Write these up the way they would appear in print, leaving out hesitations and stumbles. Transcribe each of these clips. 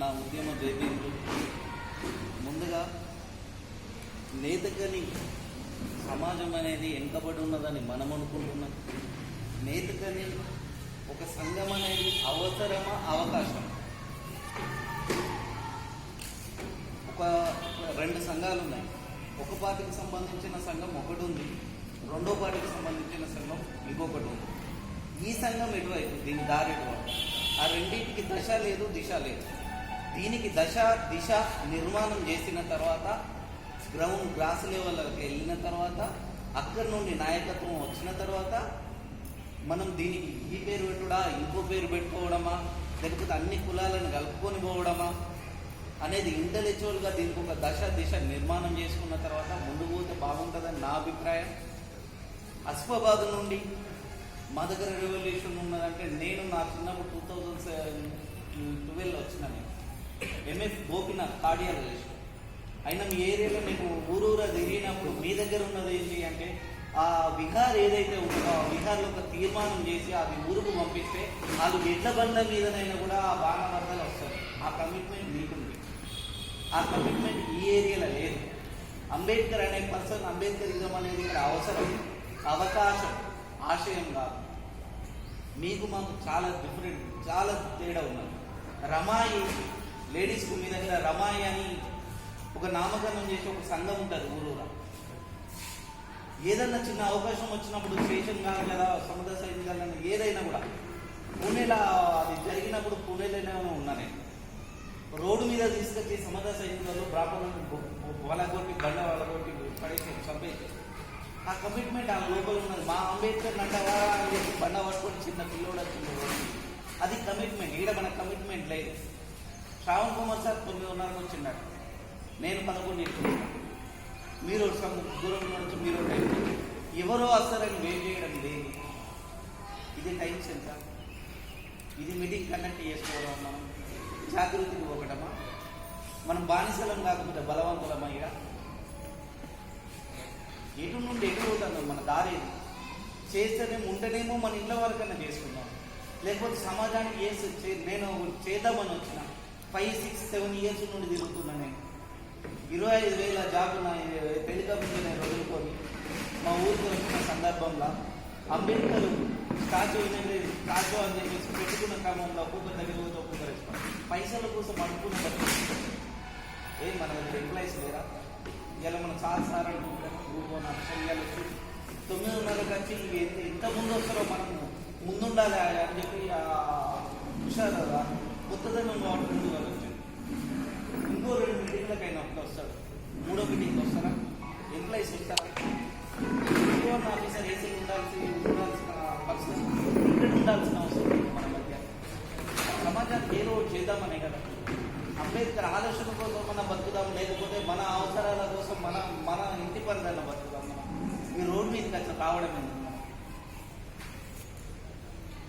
నా ఉద్యమ జైబీలు. ముందుగా నేతకని సమాజం అనేది వెనుకబడి ఉన్నదని మనం అనుకుంటున్నాం. నేతకని ఒక సంఘం అనేది అవసరమా అవకాశం? ఒక రెండు సంఘాలు ఉన్నాయి. ఒక పార్టీకి సంబంధించిన సంఘం ఒకటి ఉంది, రెండో పార్టీకి సంబంధించిన సంఘం ఇంకొకటి ఉంది. ఈ సంఘం ఎటువైపు, దీని దారి ఎటువైపు? ఆ రెండింటికి దశ లేదు, దిశ లేదు. దీనికి దశ దిశ నిర్మాణం చేసిన తర్వాత గ్రాస్ లెవెల్కి వెళ్ళిన తర్వాత అక్కడి నుండి నాయకత్వం వచ్చిన తర్వాత మనం దీనికి ఈ పేరు పెట్టుడా, ఇంకో పేరు పెట్టుకోవడమా, లేకపోతే అన్ని కులాలను కలుపుకొని పోవడమా అనేది ఇంటలెక్చువల్గా దీనికి ఒక దశ దిశ నిర్మాణం చేసుకున్న తర్వాత ముందుకు పోతే బాగుంటుందని నా అభిప్రాయం. అస్ఫాబాద్ నుండి మా దగ్గర రెవల్యూషన్ ఉన్నదంటే నేను నా చిన్నప్పుడు 2012 వచ్చిన నేను ఎంఎఫ్ గోపినాథ్ కార్డియాలజిస్ట్ అయినా మీ ఏరియాలో మీకు ఊరూరా తిరిగినప్పుడు మీ దగ్గర ఉన్నది ఏంటి అంటే ఆ విహార్ ఏదైతే ఉందో ఆ విహార్లో ఒక తీర్మానం చేసి అది ఊరుకు పంపిస్తే వాళ్ళు ఎడ్ల బండ్ల మీదనైనా కూడా ఆ బాణవర్దలు వస్తారు. ఆ కమిట్మెంట్ మీకుంది. ఆ కమిట్మెంట్ ఈ ఏరియాలో లేదు. అంబేద్కర్ అనే పర్సన్, అంబేద్కరిజం అనేది ఇక్కడ అవసరం, అవకాశం, ఆశయం కాదు. మీకు మాకు చాలా డిఫరెంట్, చాలా తేడా ఉన్నది. రమాయి లేడీస్కు మీ దగ్గర రమాయి అని ఒక నామకరణం చేసి ఒక సంఘం ఉంటుంది ఊరూరా. ఏదన్నా చిన్న అవకాశం వచ్చినప్పుడు స్టేషన్ కాదు కదా, సముద్ర సైనికాలను ఏదైనా కూడా పూణేలో అది జరిగినప్పుడు పూణేలోనే ఉన్నా నేను. రోడ్డు మీద తీసుకొచ్చి సముద్ర సైనికులలో బ్రాహ్మణులు వాళ్ళగొట్టి బండ వాళ్ళగొట్టి పడేసి చంపేసి ఆ కమిట్మెంట్ ఆ లోపల ఉన్నది. మా అంబేద్కర్ అంటావా అని చెప్పి బండ పట్టుకొని చిన్న పిల్లోడు వచ్చింది. అది కమిట్మెంట్. ఈడ మన కమిట్మెంట్ లేదు. శ్రావణ్ కుమార్ సార్ 9:30 వచ్చిండట, నేను 11 మీరు దూరం నుంచి మీరు టైం ఎవరో వస్తారని వెయిట్ చేయడం లేదు. ఇది టైం సెన్స్. ఇది మీటింగ్ కండక్ట్ చేసుకోవడం మనం జాగృతికి ఒకటమా? మనం బానిసలం కాకపోతే బలవంతులమా? ఇక ఎటు నుండి ఎటు పోతాం? మన దారి చేస్తేనే ఉంటేనేమో మన ఇంట్లో వరకన్నా చేసుకుందాం, లేకపోతే సమాజానికి నేను చేద్దామని వచ్చిన 5, 6, 7 ఇయర్స్ నుండి తిరుగుతున్నా. నేను 25,000 జాబు నా టెలికామింగ్ నేను వదులుకొని మా ఊరికి వచ్చిన సందర్భంలో అంబేద్కర్ స్టాచ్యూ అని చెప్పేసి పెట్టుకున్న క్రమంలో ఒక్కొక్కరు దగ్గర పోతే ఒక్కొక్కరు ఇస్తాం. పైసల కోసం అనుకున్న మన దగ్గర ఎంప్లాయీస్ లేరా? ఇలా మనం సార్ అనుకుంటాం. గ్రూప్ 9:30 వచ్చి ఎంత ముందు వస్తారో మనం ముందుండాలి అని చెప్పి హుషారు కొత్తదనం కాబట్టి ముందు వాళ్ళు వచ్చారు. ఇంకో 2 మీటింగ్లకైనా ఒకటి వస్తాడు, 3వ మీటింగ్కి వస్తారా? ఎంప్లాయీస్ వస్తారా? ఇంకో ఆఫీసర్ ఏసీ ఉండాల్సిన పర్సన్ ఇక్కడ ఉండాల్సిన అవసరం లేదు. మన మధ్య సమాజానికి ఏదో ఒకటి చేద్దామనే కదా. అంబేద్కర్ ఆలోచన కోసం మనం బతుకుదాం, లేకపోతే మన అవసరాల కోసం మన ఇంటి పనులను బతుకుదాం. మనం ఈ రోడ్డు మీదకి అట్లా రావడం ఎందుకు?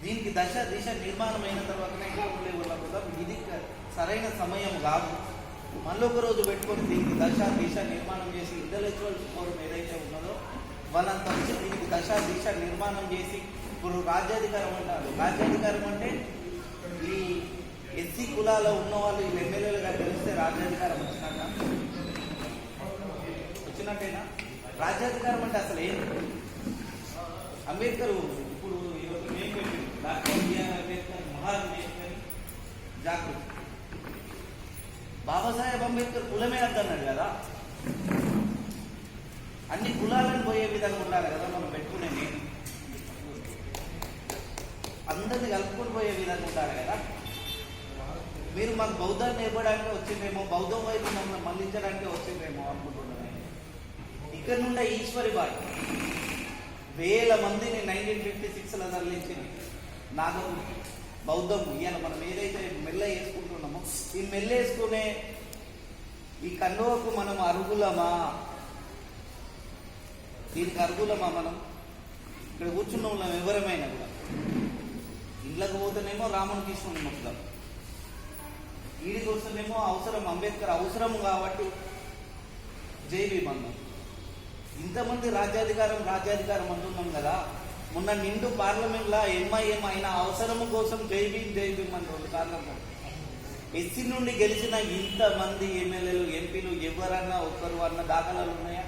దీనికి దశ దిశ నిర్మాణం అయిన తర్వాతనే వెళ్ళకపోతాం. ఇది సరైన సమయం కాదు. మళ్ళీ ఒక రోజు పెట్టుకొని దీనికి దశ దిశ నిర్మాణం చేసి ఇంటలెక్చువల్ ఫోరం ఏదైతే ఉన్నదో వాళ్ళంతా వచ్చి దీనికి దశ దిశ నిర్మాణం చేసి ఇప్పుడు రాజ్యాధికారం అంటారు. రాజ్యాధికారం అంటే ఈ ఎస్సీ కులాల్లో ఉన్న వాళ్ళు ఈ ఎమ్మెల్యేలుగా గెలిస్తే రాజ్యాధికారం వచ్చినట్టేనా? రాజ్యాధికారం అంటే అసలు ఏంటి? అంబేద్కర్ ఇప్పుడు ఏం పెట్టింది? డాక్టర్ బిఆర్ అంబేద్కర్, మహారాజ్ జాగృతి. బాబాసాహెబ్ అంబేద్కర్ కులమే అద్దన్నాడు కదా. అన్ని కులాలను పోయే విధంగా ఉండాలి కదా మనం పెట్టుకునే. నేను అందరినీ కలుపుకొని పోయే విధంగా ఉండాలి కదా. మీరు మాకు బౌద్ధాన్ని ఇవ్వడానికి వచ్చిందేమో, బౌద్ధం వైపు మమ్మల్ని మళ్లించడానికి వచ్చిందేమో అనుకుంటున్నాను. ఇక్కడ నుండే ఈశ్వరిబాయి 1000 మందిని 1956లో తరలించింది. నాగం బౌద్ధం ఇవాళ మనం ఏదైతే మెల్ల వేసుకుంటున్నామో ఈ మెల్ల వేసుకునే ఈ కన్నువకు మనం అర్హులమా? దీనికి అర్హులమా? మనం ఇక్కడ కూర్చున్న వాళ్ళం ఎవరమైనా కూడా ఇళ్ళకు పోతేనేమో రాముని కృష్ణుని మొక్కుదాం, వీడికి వస్తేనేమో అవసరం అంబేద్కర్ అవసరం కాబట్టి జైబీ బంధం. ఇంతమంది రాజ్యాధికారం అంటున్నాం కదా. మొన్న నిండు పార్లమెంట్లో ఎంఐఎం అయిన అవసరం కోసం జై భీమ్ అని 2 సార్లు ఎస్సీ నుండి గెలిచిన ఇంతమంది ఎమ్మెల్యేలు ఎంపీలు ఎవరన్నా ఒక్కరు అన్న దాఖలాలు ఉన్నాయా?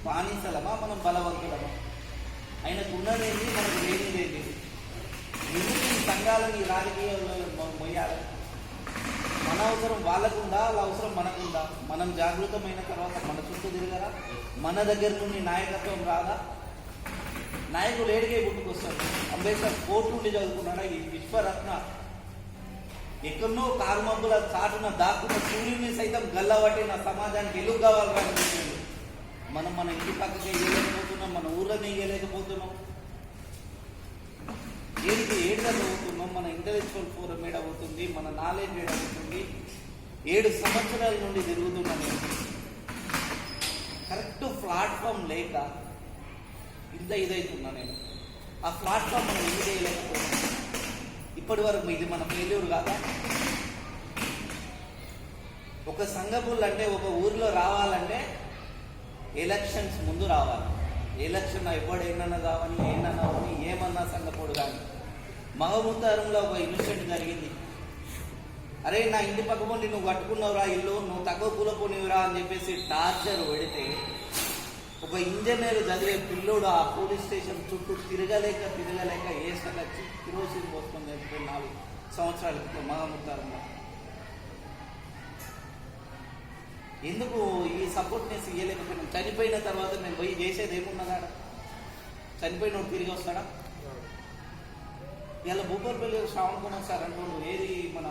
బానిసలమా మనం బలవంతులమా? ఆయనకు ఉన్నదేంటి, మనకు లేనిదేంటి? ఎందుకు ఈ సంఘాలను ఈ రాజకీయాలలో మొయ్యాలి? మన అవసరం వాళ్ళకుందా, వాళ్ళ అవసరం మనకుందా? మనం జాగృతమైన తర్వాత మన చుట్టూ తిరగరా? మన దగ్గర నుండి నాయకత్వం రాదా? నాయకులు ఏడిగే గుర్తుకొస్తారు. అంబేద్కర్ కోర్టు నుండి చదువుకున్నాడా? ఈ విశ్వరత్న ఎక్కడో కారుమబ్బుల చాటున దాక్కున్న సూర్యుని సైతం గల్లబట్టిన సమాజానికి ఎలుగు కావాలని చెప్పిండు. మనం మన ఇంటి పక్కకి వేయలేకపోతున్నాం, మన ఊళ్ళని వేయలేకపోతున్నాం. ఏడుగా చదువుతున్నాం, మన ఇంటలెక్చువల్ ఫోరం ఏడవుతుంది, మన నాలెడ్జ్ ఏడవుతుంది. 7 సంవత్సరాల నుండి తిరుగుతున్నాం. కరెక్ట్ ప్లాట్ఫామ్ లేక ఇంత ఇదవుతున్నా నేను. ఆ ప్లాట్ఫామ్ మనం ఏం చేయలేకపోతున్నాం. ఇప్పటి వరకు ఇది మన ఫెయిల్యూర్ కాదా? ఒక సంఘపుల్ అంటే ఒక ఊరిలో రావాలంటే ఎలక్షన్స్ ముందు రావాలి. ఎలక్షన్ ఎప్పుడు ఏమన్నా కావని ఏమన్నా కానీ ఏమన్నా సంఘపోడు కానీ. మహబూబ్నగర్లో ఒక ఇన్సిడెంట్ జరిగింది. అరే నా ఇంటి పక్క నుండి నువ్వు కట్టుకున్నావురా ఇల్లు, నువ్వు తక్కువ కూలపోనివిరా అని చెప్పేసి టార్చర్ పెడితే ఒక ఇంజనీర్ చదివే పిల్లోడు ఆ పోలీస్ స్టేషన్ చుట్టూ తిరగలేక ఏసుకొచ్చి కిరోసిన్ పోసుకొని చెప్పి 4 సంవత్సరాల క్రితం మహబూబ్నగర్లో. ఎందుకు ఈ సపోర్ట్నెస్ ఇవ్వలేకపోయినాం? చనిపోయిన తర్వాత నేను పోయి చేసేది ఏమున్నదా? చనిపోయినోడు తిరిగి వస్తాడా? ఇలా భూపాలపల్లి శ్రావణ కుమార్ సార్ అంటుండు ఏది మన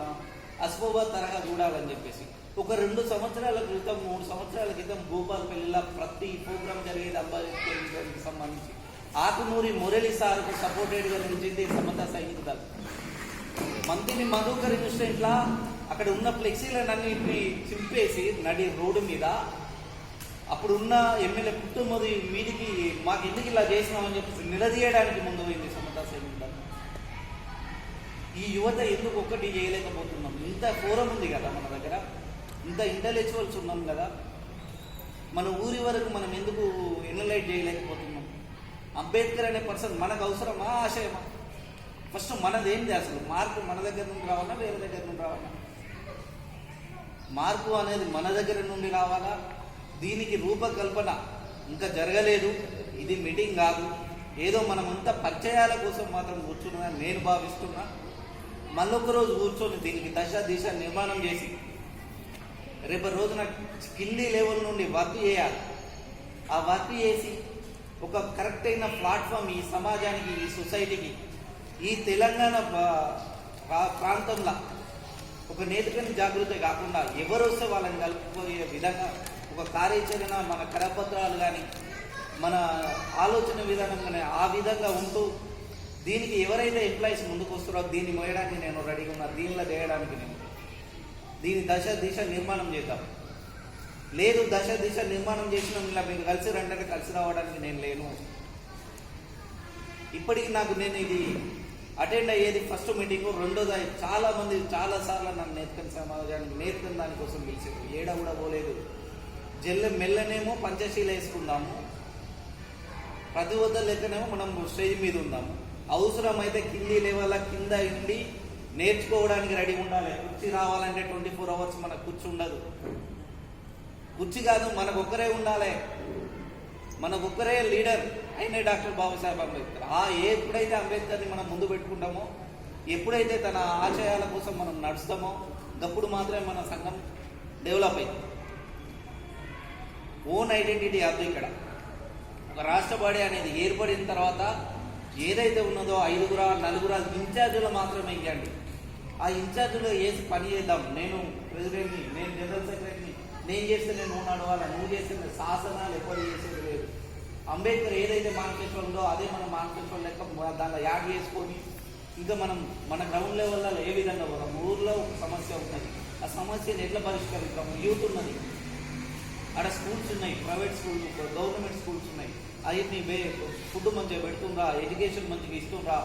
అస్పోబాద్ తరహా చూడాలని చెప్పేసి. ఒక 2 సంవత్సరాల క్రితం 3 సంవత్సరాల క్రితం భూపాలపల్లిలో ప్రతి ప్రోగ్రాం జరిగేది అంబేద్కర్కి సంబంధించి. ఆకునూరి మురళి సార్కు సపోర్టెడ్గా నిలిచింది సమతా సైనిక దళం. మంత్రిని మధుకర్ ఇన్స్టిట్యూట్లా అక్కడ ఉన్న ఫ్లెక్సీలన్నింటినీ చింపేసి నడి రోడ్డు మీద అప్పుడున్న ఎమ్మెల్యే పుట్టుమది మీదికి మాకు ఎందుకు ఇలా చేసినామని చెప్పేసి నిలదీయడానికి ముందు పోయింది సమతా సైనిక దళం. ఈ యువత ఎందుకు ఒక్కటి చేయలేకపోతున్నాం? ఇంత ఫోరం ఉంది కదా మన దగ్గర, ఇంత ఇంటలెక్చువల్స్ ఉన్నాం కదా, మన ఊరి వరకు మనం ఎందుకు ఎనలైట్ చేయలేకపోతున్నాం? అంబేద్కర్ అనే పర్సన్ మనకు అవసరమా, ఆశయమా? ఫస్ట్ మనదేంటి అసలు? మార్పు మన దగ్గర నుండి రావాలా, వేరే దగ్గర నుండి రావాలా? మార్పు అనేది మన దగ్గర నుండి రావాలా? దీనికి రూపకల్పన ఇంకా జరగలేదు. ఇది మీటింగ్ కాదు, ఏదో మనమంతా పరిచయాల కోసం మాత్రం కూర్చున్నామని నేను భావిస్తున్నా. మళ్ళొక రోజు కూర్చొని దీనికి దశ దిశ నిర్మాణం చేసి రేపు రోజున కింది లెవెల్ నుండి వర్క్ చేయాలి. ఆ వర్క్ చేసి ఒక కరెక్ట్ అయిన ప్లాట్ఫామ్ ఈ సమాజానికి, ఈ సొసైటీకి, ఈ తెలంగాణ ప్రాంతంలో ఒక నేతకని జాగృతి కాకుండా ఎవరు వస్తే వాళ్ళని కలుపుకునే విధంగా ఒక కార్యాచరణ, మన కరపత్రాలు కానీ మన ఆలోచన విధానం కానీ ఆ విధంగా ఉంటూ దీనికి ఎవరైతే ఎంప్లాయీస్ ముందుకు వస్తారో దీన్ని మోయడానికి నేను రెడీగా ఉన్నా. దీనిలో చేయడానికి నేను దీని దశ దిశ నిర్మాణం చేద్దాం. లేదు దశ దిశ నిర్మాణం చేసిన ఇలా మీరు కలిసి రంటే కలిసి రావడానికి నేను లేను. ఇప్పటికి నాకు నేను ఇది అటెండ్ అయ్యేది ఫస్ట్ మీటింగు, రెండోది చాలామంది చాలాసార్లు నన్ను నేతకని సమాజానికి నేతకని దానికోసం పిలిచారు. ఏడ కూడా పోలేదు. మెల్లనేమో పంచశీల వేసుకుందాము, ప్రతి వద్ద లెక్కనేమో మనం స్టేజ్ మీద ఉందాము. అవసరమైతే కింది లెవెల్ కింద ఉండి నేర్చుకోవడానికి రెడీ ఉండాలి. కుర్చీ రావాలంటే 24 hours మనకు కుర్చీ ఉండదు. కుర్చీ కాదు, మనకు ఒక్కరే ఉండాలి. మనకు ఒక్కరే లీడర్ అయిన డాక్టర్ బాబాసాహెబ్ అంబేద్కర్. ఎప్పుడైతే అంబేద్కర్ని మనం ముందు పెట్టుకుంటామో, ఎప్పుడైతే తన ఆశయాల కోసం మనం నడుస్తామో అప్పుడు మాత్రమే మన సంఘం డెవలప్ అయింది. ఓన్ ఐడెంటిటీ అద్దు. ఇక్కడ ఒక రాష్ట్ర బాడీ అనేది ఏర్పడిన తర్వాత ఏదైతే ఉన్నదో 5-4 ఇన్ఛార్జీలు మాత్రమే ఇవ్వండి. ఆ ఇన్ఛార్జీలో వేసి పని చేద్దాం. నేను ప్రెసిడెంట్ని, నేను జనరల్ సెక్రటరీని, నేను చేస్తే నేను నడవాలా, నువ్వు చేస్తే శాసనాలు ఎప్పుడు చేసేది లేదు. అంబేద్కర్ ఏదైతే మేనిఫెస్టో ఉందో అదే మనం మేనిఫెస్టో లెక్క దాంట్లో యాడ్ చేసుకొని ఇంకా మనం మన గ్రౌండ్ లెవెల్లో ఏ విధంగా పోదాం. ఊర్లో ఒక సమస్య ఉంటుంది, ఆ సమస్యను ఎట్లా పరిష్కరిస్తాం? యూత్ ఉన్నది, ఆడ స్కూల్స్ ఉన్నాయి, ప్రైవేట్ స్కూల్స్, గవర్నమెంట్ స్కూల్స్ ఉన్నాయి. అవన్నీ ఫుడ్ మంచిగా పెడుతుండ్రా, ఎడ్యుకేషన్ మంచిగా ఇస్తుండ్రా?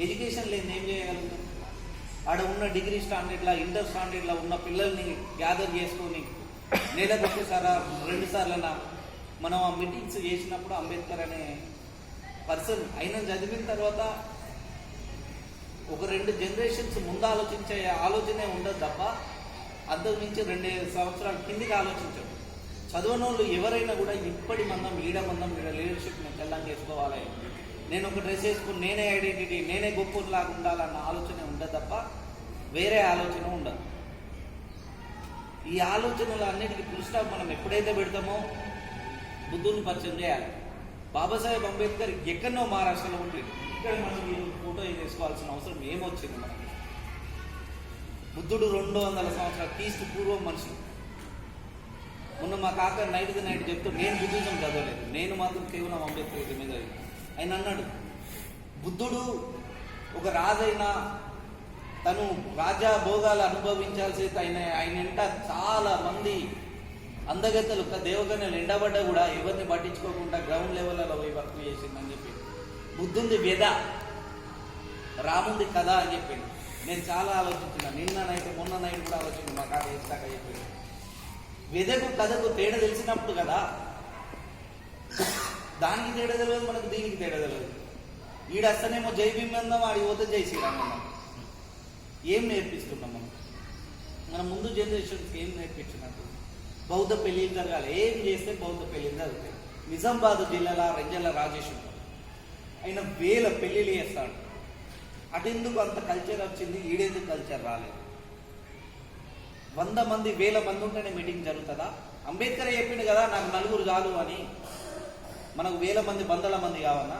ఎడ్యుకేషన్ లేని ఏం చేయగలుగుతాం? ఆడ ఉన్న డిగ్రీ స్టాండర్డ్లా, ఇంటర్ స్టాండర్డ్లా ఉన్న పిల్లల్ని గ్యాదర్ చేసుకొని నెలకు ఒకసారి 2 సార్లైనా మనం ఆ మీటింగ్స్ చేసినప్పుడు అంబేద్కర్ అనే పర్సన్ అయినా చదివిన తర్వాత ఒక 2 జనరేషన్స్ ముందు ఆలోచించే ఆలోచనే ఉండదు తప్ప అంతకు మించి 2 సంవత్సరాల కిందికి ఆలోచించదు. చదవనోళ్ళు ఎవరైనా కూడా ఇప్పటి మందం ఈడ లీడర్షిప్ నేను తెల్లంగా వేసుకోవాలి, నేను ఒక డ్రెస్ వేసుకుని నేనే ఐడెంటిటీ, నేనే గొప్పలాగా ఉండాలన్న ఆలోచన ఉండదు తప్ప వేరే ఆలోచన ఉండదు. ఈ ఆలోచనలు అన్నిటికీ ఫుల్ స్టాప్ మనం ఎప్పుడైతే పెడతామో బుద్ధుని పరిచయం చేయాలి. బాబాసాహెబ్ అంబేద్కర్ ఎక్కడో మహారాష్ట్రలో ఉంటుంది, ఇక్కడ మనం ఈ ఫోటో వేసుకోవాల్సిన అవసరం ఏమొచ్చింది మనకి? బుద్ధుడు 200 సంవత్సరాల క్రీస్తు పూర్వం మనిషి. మొన్న మా కాక నైట్ చెప్తూ నేను బుద్ధిజం చదవలేదు, నేను మాత్రం కేవలం అంబేద్కర్ మీద ఆయన అన్నాడు, బుద్ధుడు ఒక రాజైనా తను రాజా భోగాలు అనుభవించాల్సి ఆయన ఎంట చాలా మంది అందగత్తలు దేవగణలు ఎండబడ్డా కూడా ఎవరిని పట్టించుకోకుండా గ్రౌండ్ లెవెల్లో పోయి వర్క్ చేసిందని చెప్పి, బుద్ధుంది వ్యధ రాముంది కథ అని చెప్పింది. నేను చాలా ఆలోచించిన, మొన్న నైట్ కూడా ఆలోచించి మా కాక ఇస్తాక చెప్పింది. వ్యధకు కథకు తేడా తెలిసినప్పుడు కదా, దానికి తేడా తెలియదు మనకు, దీనికి తేడా తెలియదు. ఈడస్తనేమో జై భీమందం, ఆడి పోతే జై శ్రీరామన్నం. ఏం నేర్పిస్తున్నాం మనం ముందు జనరేషన్స్కి ఏం నేర్పించినట్టు? బౌద్ధ పెళ్ళిళ్ళు జరగాలి, ఏం చేస్తే బౌద్ధ పెళ్ళిళ్ళు జరుగుతాయి. నిజామాబాద్ జిల్లాలో రెంజల్ల రాజేష్ ఆయన 1000 పెళ్ళిళ్ళు చేస్తాడు. అటెందుకు అంత కల్చర్ వచ్చింది, ఈడెందుకు కల్చర్ రాలేదు? 100 మంది 1000 మంది ఉంటేనే మీటింగ్ జరుగుతుందా? అంబేద్కర్ చెప్పిండు కదా నాకు 4 చాలు అని. మనకు 1000 మంది 100 మంది కావాలా?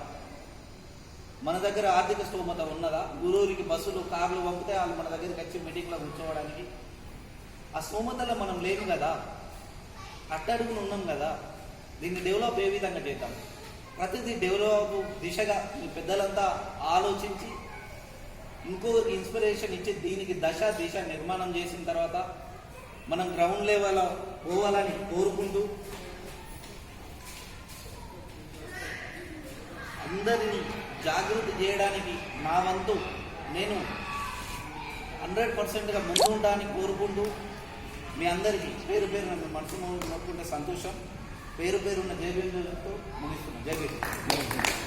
మన దగ్గర ఆర్థిక స్తోమత ఉన్నదా? గురూరికి బస్సులు కార్లు పంపితే వాళ్ళు మన దగ్గరికి వచ్చి మీటింగ్లో కూర్చోవడానికి ఆ స్తోమతలో మనం లేము కదా, అట్టడుగును ఉన్నాం కదా. దీన్ని డెవలప్ ఏ విధంగా చేద్దాం? ప్రతిదీ డెవలప్ దిశగా మీ పెద్దలంతా ఆలోచించి ఇంకొకరికి ఇన్స్పిరేషన్ ఇచ్చి దీనికి దిశ నిర్మాణం చేసిన తర్వాత మనం గ్రౌండ్ లెవెల్ పోవాలని కోరుకుంటూ అందరినీ జాగృతి చేయడానికి నా వంతు నేను 100%గా ముందు ఉండడానికి కోరుకుంటూ మీ అందరికీ పేరు పేరున మనసు నొక్కుంటే సంతోషం. పేరు పేరున్న జై భీమ్ ముగిస్తున్నాం. జై భీమ్.